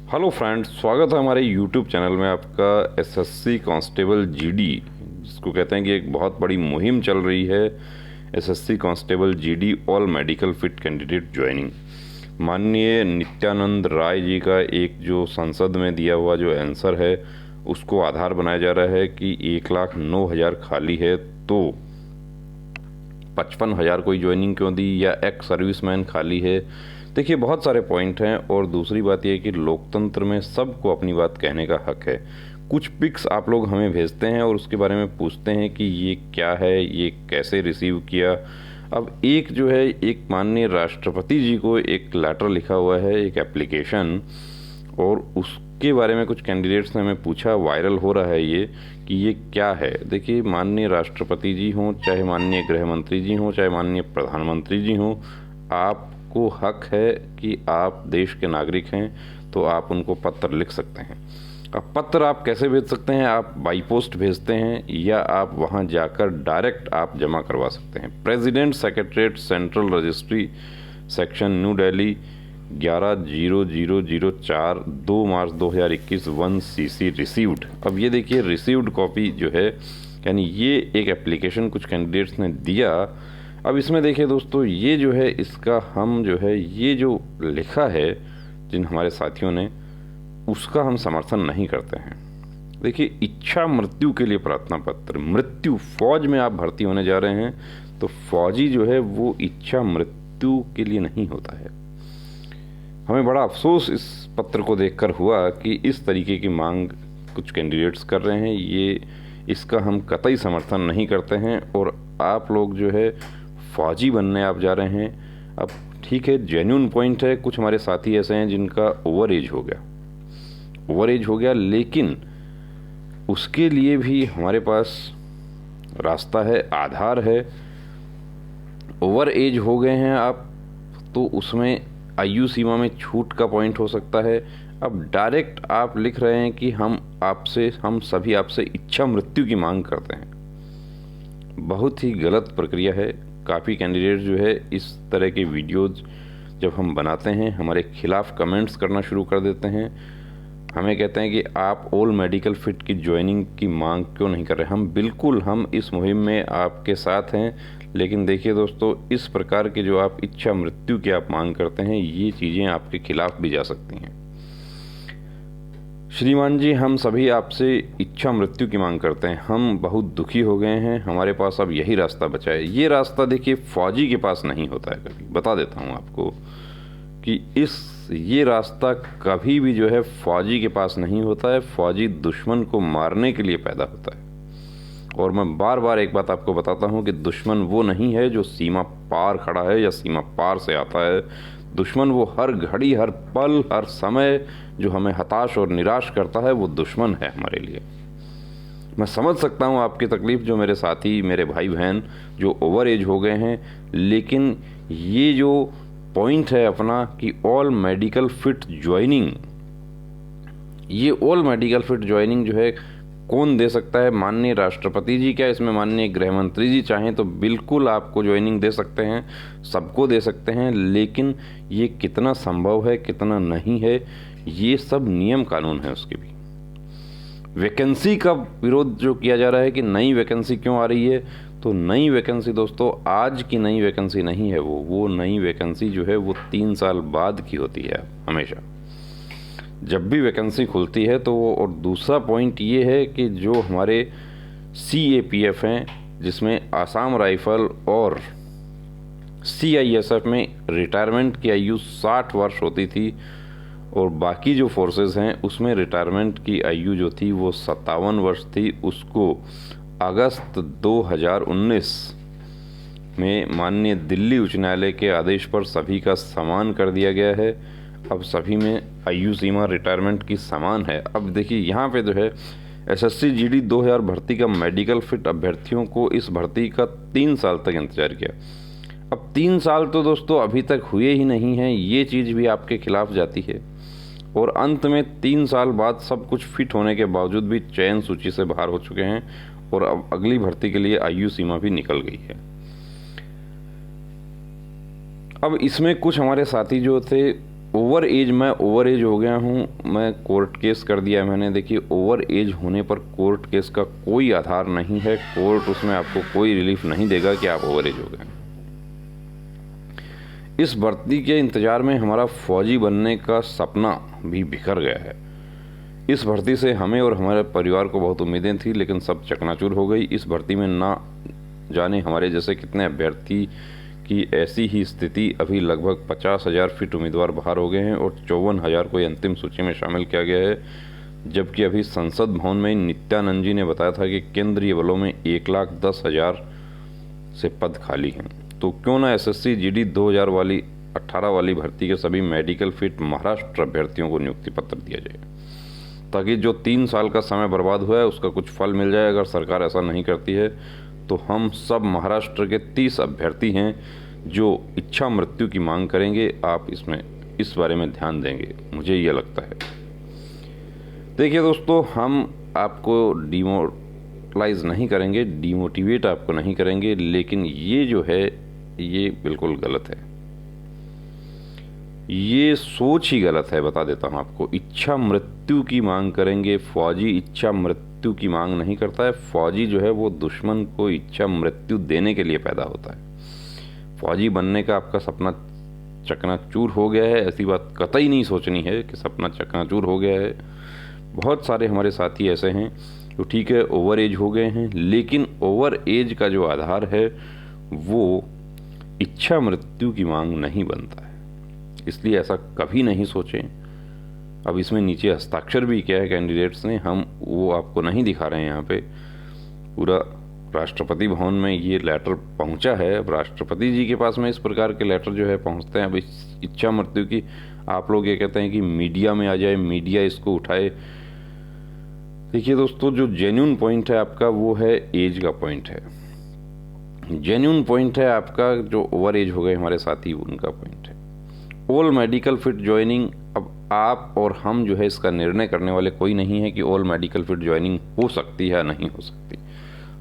Hello friends, स्वागत है हमारे यूट्यूब चैनल में आपका। एसएससी कांस्टेबल जीडी, जिसको कहते हैं कि एक बहुत बड़ी मुहिम चल रही है। SSC constable GD all medical fit candidate joining. माननीय नित्यानंद राय जी का एक जो संसद में दिया हुआ जो आंसर है, उसको आधार बनाया जा रहा है कि 1,09,000 खाली है तो 55,000 कोई ज्वाइनिंग क्यों दी, या एक्स सर्विसमैन खाली है। देखिए, बहुत सारे पॉइंट हैं। और दूसरी बात यह है कि लोकतंत्र में सबको अपनी बात कहने का हक है। कुछ पिक्स आप लोग हमें भेजते हैं और उसके बारे में पूछते हैं कि ये क्या है, ये कैसे रिसीव किया। अब एक जो है, एक माननीय राष्ट्रपति जी को एक लेटर लिखा हुआ है, एक एप्लीकेशन, और उसके बारे में कुछ कैंडिडेट्स ने हमें पूछा, वायरल हो रहा है ये, कि ये क्या है। देखिए, माननीय राष्ट्रपति जी हों, चाहे माननीय गृह मंत्री जी हों, चाहे माननीय प्रधानमंत्री जी हों, आपको हक है कि आप देश के नागरिक हैं तो आप उनको पत्र लिख सकते हैं। अब पत्र आप कैसे भेज सकते हैं? आप बाई पोस्ट भेजते हैं या आप वहां जाकर डायरेक्ट आप जमा करवा सकते हैं। President secretariat central registry section new Delhi 11/0004 2 मार्च 2021 1 CC रिसीव्ड। अब ये देखिए, रिसीव्ड कॉपी जो है, यानी ये एक एप्लीकेशन कुछ कैंडिडेट्स ने दिया। अब इसमें देखिए दोस्तों, ये जो है, इसका हम जो है, ये जो लिखा है जिन हमारे साथियों ने, उसका हम समर्थन नहीं करते हैं। देखिए, इच्छा मृत्यु के लिए प्रार्थना पत्र, मृत्यु, फौज में आप भर्ती होने जा रहे हैं तो फौजी जो है वो इच्छा मृत्यु के लिए नहीं होता है। हमें बड़ा अफसोस इस पत्र को देखकर हुआ कि इस तरीके की मांग कुछ कैंडिडेट्स कर रहे हैं। ये, इसका हम कतई समर्थन नहीं करते हैं। और आप लोग जो है फौजी बनने आप जा रहे हैं। अब ठीक है, जेन्युइन पॉइंट है, कुछ हमारे साथी ऐसे हैं जिनका ओवर एज हो गया, लेकिन उसके लिए भी हमारे पास रास्ता है, आधार है। ओवर एज हो गए हैं आप तो उसमें आयु सीमा में छूट का पॉइंट हो सकता है। अब डायरेक्ट आप लिख रहे हैं कि हम सभी आपसे इच्छा मृत्यु की मांग करते हैं। बहुत ही गलत प्रक्रिया है। काफ़ी कैंडिडेट जो है इस तरह के वीडियोज़ जब हम बनाते हैं, हमारे खिलाफ कमेंट्स करना शुरू कर देते हैं। हमें कहते हैं कि आप ऑल मेडिकल फिट की ज्वाइनिंग की मांग क्यों नहीं कर रहे। हम इस मुहिम में आपके साथ हैं, लेकिन देखिए दोस्तों, इस प्रकार के जो आप इच्छा मृत्यु की आप मांग करते हैं, ये चीज़ें आपके खिलाफ भी जा सकती हैं। श्रीमान जी, हम सभी आपसे इच्छा मृत्यु की मांग करते हैं। हम बहुत दुखी हो गए हैं, हमारे पास अब यही रास्ता बचा है। ये रास्ता देखिए फौजी के पास नहीं होता है। कभी बता देता हूँ आपको कि ये रास्ता कभी भी जो है फौजी के पास नहीं होता है। फौजी दुश्मन को मारने के लिए पैदा होता है। और मैं बार बार एक बात आपको बताता हूँ कि दुश्मन वो नहीं है जो सीमा पार खड़ा है या सीमा पार से आता है। दुश्मन वो हर घड़ी, हर पल, हर समय जो हमें हताश और निराश करता है, वो दुश्मन है हमारे लिए। मैं समझ सकता हूँ आपकी तकलीफ़, जो मेरे साथी, मेरे भाई बहन जो ओवर एज हो गए हैं, लेकिन ये जो पॉइंट है अपना कि ऑल मेडिकल फिट ज्वाइनिंग, ये ऑल मेडिकल फिट ज्वाइनिंग जो है कौन दे सकता है? माननीय राष्ट्रपति जी, क्या इसमें माननीय गृह मंत्री जी चाहें तो बिल्कुल आपको ज्वाइनिंग दे सकते हैं, सबको दे सकते हैं। लेकिन ये कितना संभव है, कितना नहीं है, ये सब नियम कानून है उसके भी। वैकेंसी का विरोध जो किया जा रहा है कि नई वैकेंसी क्यों आ रही है, तो नई वैकेंसी दोस्तों आज की नई वैकेंसी नहीं है। वो नई वैकेंसी जो है वो 3 साल बाद की होती है हमेशा, जब भी वैकेंसी खुलती है तो वो। और दूसरा पॉइंट ये है कि जो हमारे CAPF हैं, जिसमें आसाम राइफल और CISF में रिटायरमेंट की आयु 60 वर्ष होती थी, और बाकी जो फोर्सेस हैं उसमें रिटायरमेंट की आयु जो थी वो 57 वर्ष थी। उसको अगस्त 2019 में माननीय दिल्ली उच्च न्यायालय के आदेश पर सभी का समान कर दिया गया है। अब सभी में आयु सीमा रिटायरमेंट की समान है। अब देखिए, यहाँ पे जो है SSC GD 2000 भर्ती का मेडिकल फिट अभ्यर्थियों को इस भर्ती का 3 साल तक इंतजार किया। अब 3 साल तो दोस्तों अभी तक हुए ही नहीं हैं, ये चीज़ भी आपके खिलाफ जाती है। और अंत में 3 साल बाद सब कुछ फिट होने के बावजूद भी चयन सूची से बाहर हो चुके हैं, और अब अगली भर्ती के लिए आयु सीमा भी निकल गई है। अब इसमें कुछ हमारे साथी जो थे ओवर एज, मैं ओवर एज हो गया हूँ, मैं कोर्ट केस कर दिया है मैंने। देखिए, ओवर एज होने पर कोर्ट केस का कोई आधार नहीं है, कोर्ट उसमें आपको कोई रिलीफ नहीं देगा कि आप ओवर एज हो गए। इस भर्ती के इंतजार में हमारा फौजी बनने का सपना भी बिखर गया है। इस भर्ती से हमें और हमारे परिवार को बहुत उम्मीदें थी, लेकिन सब चकनाचूर हो गई। इस भर्ती में ना जाने हमारे जैसे कितने अभ्यर्थी की ऐसी ही स्थिति। अभी लगभग 50,000 फिट उम्मीदवार बाहर हो गए हैं और 54,000 को अंतिम सूची में शामिल किया गया है। जबकि अभी संसद भवन में नित्यानंद जी ने बताया था कि केंद्रीय बलों में 1,10,000 से पद खाली हैं। तो क्यों ना एसएससी जीडी 2018 वाली भर्ती के सभी मेडिकल फिट महाराष्ट्र अभ्यर्थियों को नियुक्ति पत्र दिया जाए, ताकि जो 3 साल का समय बर्बाद हुआ है उसका कुछ फल मिल जाए। अगर सरकार ऐसा नहीं करती है तो हम सब महाराष्ट्र के 30 अभ्यर्थी हैं जो इच्छा मृत्यु की मांग करेंगे। आप इस बारे में ध्यान देंगे, मुझे ये लगता है। देखिए दोस्तों, हम आपको डिमोरलाइज नहीं करेंगे, डिमोटिवेट आपको नहीं करेंगे, लेकिन ये जो है ये बिल्कुल गलत है। ये सोच ही गलत है, बता देता हूँ आपको। इच्छा मृत्यु की मांग करेंगे, फौजी इच्छा मृत्यु की मांग नहीं करता है। फौजी जो है वो दुश्मन को इच्छा मृत्यु देने के लिए पैदा होता है। फौजी बनने का आपका सपना चकनाचूर हो गया है, ऐसी बात कतई नहीं सोचनी है कि सपना चकनाचूर हो गया है। बहुत सारे हमारे साथी ऐसे हैं जो ठीक है ओवर एज हो गए हैं, लेकिन ओवर एज का जो आधार है वो इच्छा मृत्यु की मांग नहीं बनता है। इसलिए ऐसा कभी नहीं सोचें। अब इसमें नीचे हस्ताक्षर भी किया है कैंडिडेट्स ने, हम वो आपको नहीं दिखा रहे हैं यहाँ पे। पूरा राष्ट्रपति भवन में ये लेटर पहुंचा है। अब राष्ट्रपति जी के पास में इस प्रकार के लेटर जो है पहुंचते हैं। अब इस इच्छा मृत्यु की आप लोग ये कहते हैं कि मीडिया में आ जाए, मीडिया इसको उठाए। देखिए दोस्तों, जो जेन्युइन पॉइंट है आपका वो है एज का पॉइंट है। जेन्युइन पॉइंट है आपका जो ओवर एज हो गए हमारे साथी, उनका पॉइंट है। ऑल मेडिकल फिट ज्वाइनिंग, अब आप और हम जो है इसका निर्णय करने वाले कोई नहीं है कि ऑल मेडिकल फिट ज्वाइनिंग हो सकती है या नहीं हो सकती।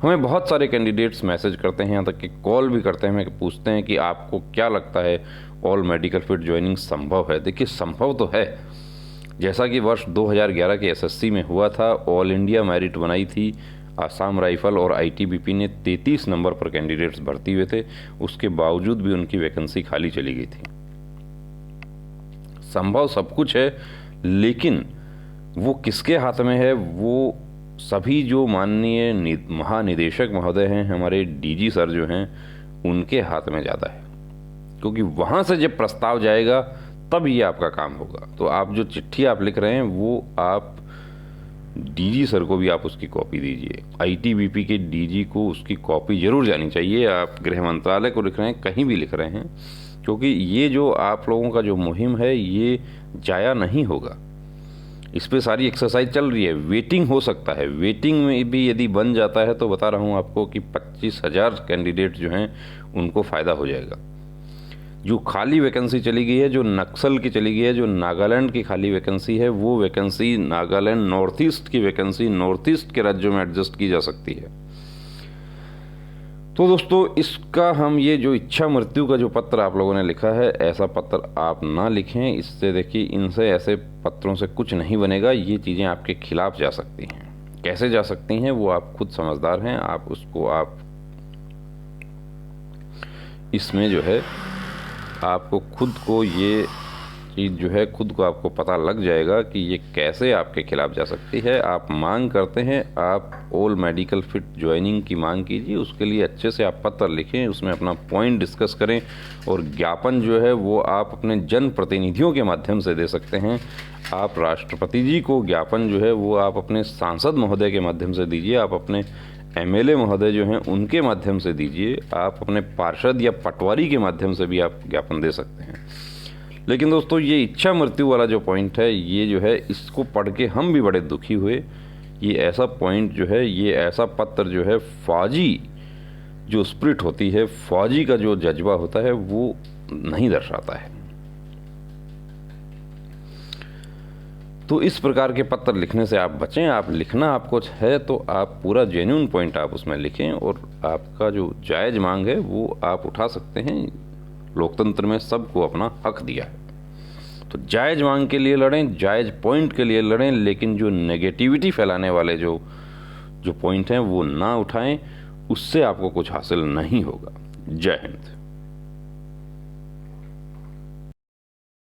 हमें बहुत सारे कैंडिडेट्स मैसेज करते हैं, यहाँ तक कि कॉल भी करते हैं, हमें पूछते हैं कि आपको क्या लगता है ऑल मेडिकल फिट ज्वाइनिंग संभव है। देखिए, संभव तो है। जैसा कि वर्ष 2011 के एसएससी में हुआ था, ऑल इंडिया मेरिट बनाई थी। आसाम राइफल और आईटीबीपी ने 33 नंबर पर कैंडिडेट्स भर्ती हुए थे, उसके बावजूद भी उनकी वैकेंसी खाली चली गई थी। संभव सब कुछ है, लेकिन वो किसके हाथ में है? वो सभी जो माननीय महानिदेशक महोदय हैं, हमारे डीजी सर जो हैं, उनके हाथ में ज़्यादा है। क्योंकि वहाँ से जब प्रस्ताव जाएगा तब ये आपका काम होगा। तो आप जो चिट्ठी आप लिख रहे हैं वो आप डीजी सर को भी आप उसकी कॉपी दीजिए। आईटीबीपी के डीजी को उसकी कॉपी जरूर जानी चाहिए। आप गृह मंत्रालय को लिख रहे हैं, कहीं भी लिख रहे हैं, क्योंकि ये जो आप लोगों का जो मुहिम है ये जाया नहीं होगा। इस पे सारी एक्सरसाइज चल रही है। वेटिंग हो सकता है, वेटिंग में भी यदि बन जाता है तो बता रहा हूँ आपको कि 25,000 कैंडिडेट जो हैं उनको फ़ायदा हो जाएगा। जो खाली वैकेंसी चली गई है, जो नक्सल की चली गई है, जो नागालैंड की खाली वैकेंसी है, वो वैकेंसी नागालैंड नॉर्थ ईस्ट की वैकेंसी नॉर्थ ईस्ट के राज्यों में एडजस्ट की जा सकती है। तो दोस्तों, इसका हम ये जो इच्छा मृत्यु का जो पत्र आप लोगों ने लिखा है, ऐसा पत्र आप ना लिखें। इससे देखिए, इनसे ऐसे पत्रों से कुछ नहीं बनेगा। ये चीज़ें आपके खिलाफ जा सकती हैं। कैसे जा सकती हैं वो आप खुद समझदार हैं। आप उसको आप इसमें जो है आपको खुद को ये चीज़ जो है खुद को आपको पता लग जाएगा कि ये कैसे आपके खिलाफ जा सकती है। आप मांग करते हैं, आप ऑल मेडिकल फिट ज्वाइनिंग की मांग कीजिए। उसके लिए अच्छे से आप पत्र लिखें, उसमें अपना पॉइंट डिस्कस करें, और ज्ञापन जो है वो आप अपने जनप्रतिनिधियों के माध्यम से दे सकते हैं। आप राष्ट्रपति जी को ज्ञापन जो है वो आप अपने सांसद महोदय के माध्यम से दीजिए। आप अपने एमएलए महोदय जो हैं उनके माध्यम से दीजिए। आप अपने पार्षद या पटवारी के माध्यम से भी आप ज्ञापन दे सकते हैं। लेकिन दोस्तों, ये इच्छा मृत्यु वाला जो पॉइंट है, ये जो है इसको पढ़ के हम भी बड़े दुखी हुए। ये ऐसा पॉइंट जो है, ये ऐसा पत्र जो है, फौजी जो स्पिरिट होती है, फौजी का जो जज्बा होता है, वो नहीं दर्शाता है। तो इस प्रकार के पत्र लिखने से आप बचें। आप लिखना आपको है तो आप पूरा जेन्युइन पॉइंट आप उसमें लिखें, और आपका जो जायज़ मांग है वो आप उठा सकते हैं। लोकतंत्र में सबको अपना हक दिया है। तो जायज़ मांग के लिए लड़ें, जायज़ पॉइंट के लिए लड़ें, लेकिन जो नेगेटिविटी फैलाने वाले जो पॉइंट हैं वो ना उठाएं, उससे आपको कुछ हासिल नहीं होगा। जय हिंद।